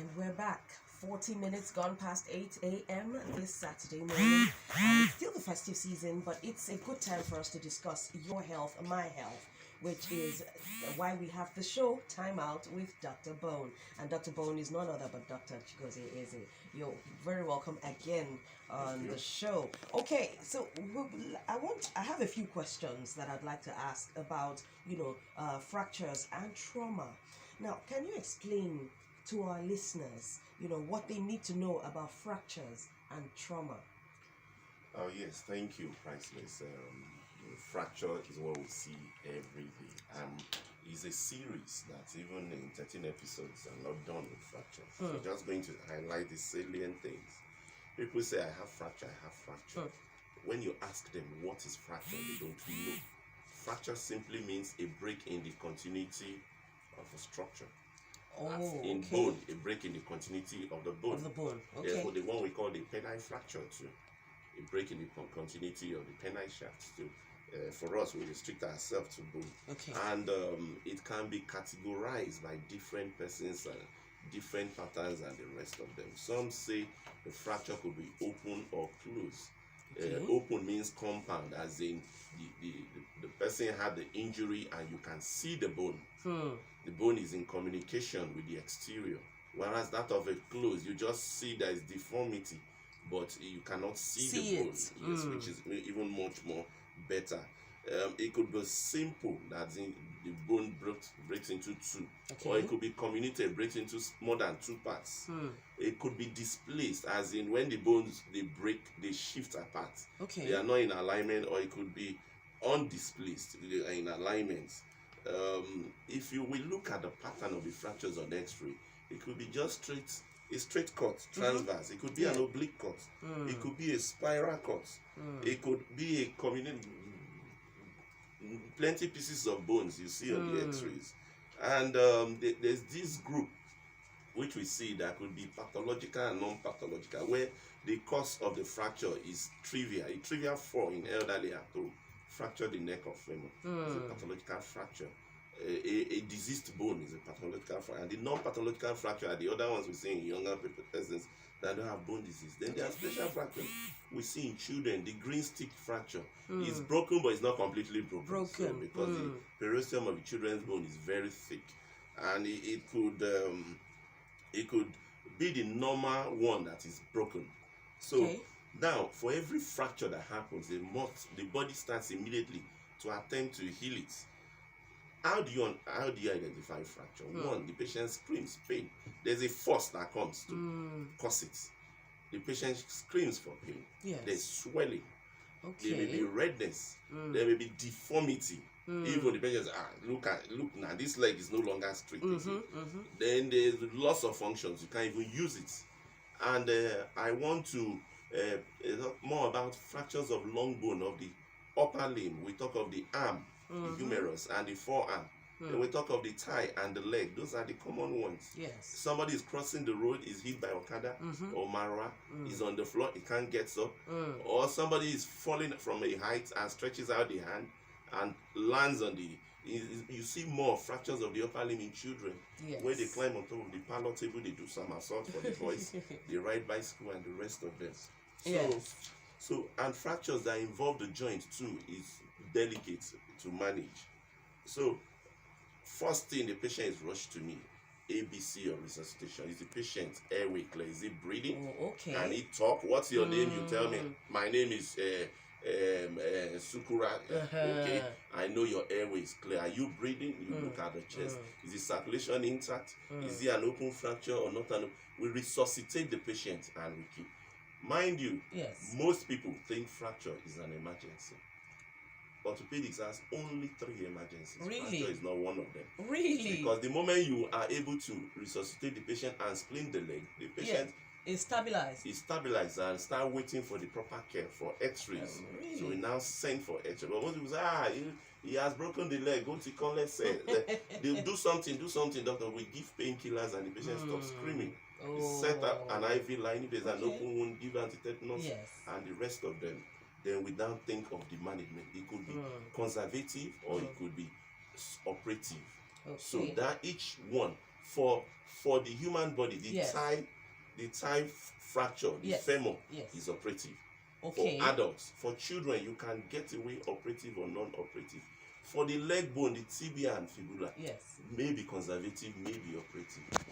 And we're back. 40 minutes gone past 8 a.m. this Saturday morning. And it's still the festive season, but it's a good time for us to discuss your health, my health, which is why we have the show Timeout with Dr. Bone. And Dr. Bone is none other but Dr. Chigozie Eze. You're very welcome again on the show. Okay, so I have a few questions that I'd like to ask about, fractures and trauma. Now, can you explain to our listeners, what they need to know about fractures and trauma? Oh, yes, thank you, Priceless. Fracture is what we see every day. It's a series that even in 13 episodes are not done with fracture. We're just going to highlight the salient things. People say, I have fracture. When you ask them what is fracture, they don't know. Fracture simply means a break in the continuity of a structure. In bone, a break in the continuity of the bone. Okay. The one we call the penile fracture too. A break in the continuity of the penile shaft too. For us, we restrict ourselves to bone. Okay. And it can be categorized by different persons and different patterns and the rest of them. Some say the fracture could be open or closed. Okay. Open means compound, as in the person had the injury and you can see the bone. The bone is in communication with the exterior, whereas that of a closed, you just see there is deformity, but you cannot see the bone. Yes, which is even much more better. It could be simple, that the bone breaks into two, or it could be comminuted, breaks into more than two parts. It could be displaced, as in when the bones they break, they shift apart. They are not in alignment, or it could be undisplaced, they are in alignment. If you will look at the pattern of the fractures on X-ray, it could be just a straight cut, transverse. It could be an oblique cut. It could be a spiral cut. It could be a plenty pieces of bones you see on the X-rays. And there's this group which we see that could be pathological and non-pathological, where the cause of the fracture is trivial. A trivial fall in elderly at home, fracture the neck of femur, is a pathological fracture. A diseased bone is a pathological fracture. And the non-pathological fracture are the other ones we see in younger persons that don't have bone disease. Then there are special fractures we see in children. The green stick fracture is broken, but it's not completely broken. So because the periosteum of the children's bone is very thick, and it could be the normal one that is broken. So now, for every fracture that happens, the body starts immediately to attempt to heal it. How do you identify fracture? One, the patient screams pain. There's a force that comes to cause it. The patient screams for pain. There's swelling. There may be redness. There may be deformity. Even the patient says, look now, this leg is no longer straight. Then there's loss of functions. You can't even use it. And I want to talk more about fractures of long bone of the upper limb. We talk of the arm, the humerus, and the forearm. Then we talk of the thigh and the leg. Those are the common ones. Somebody is crossing the road, is hit by Okada or Marwa, is on the floor, he can't get up. Or somebody is falling from a height and stretches out the hand and lands on you see more fractures of the upper limb in children. Where they climb on top of the parlor table, they do some assault for the boys, they ride bicycle and the rest of them. And fractures that involve the joint too is delicate to manage. So first thing, the patient is rushed to me. ABC or resuscitation. Is the patient airway clear? Is he breathing? Can he talk? What's your name? You tell me. My name is Sukura. Okay, I know your airway is clear. Are you breathing? You look at the chest. Is the circulation intact? Is it an open fracture or not? We resuscitate the patient and we keep. Mind you, most people think fracture is an emergency. Orthopedics has only 3 emergencies. Fracture is not one of them. Because the moment you are able to resuscitate the patient and splint the leg, the patient is stabilized. Is stabilized and start waiting for the proper care for X-rays. So we now send for X-ray. But most people say, he has broken the leg. Go to call, let's say. They'll do something, doctor. We give painkillers and the patient stops screaming. Set up an IV line. If there's an open wound, give antitetanus and the rest of them. Then we now think of the management. It could be conservative or it could be operative. So that each one for the human body, the Yes. thigh fracture, the Yes. femur Yes. is operative. Okay. For adults, for children, you can get away operative or non-operative. For the leg bone, the tibia and fibula, Yes. may be conservative, may be operative.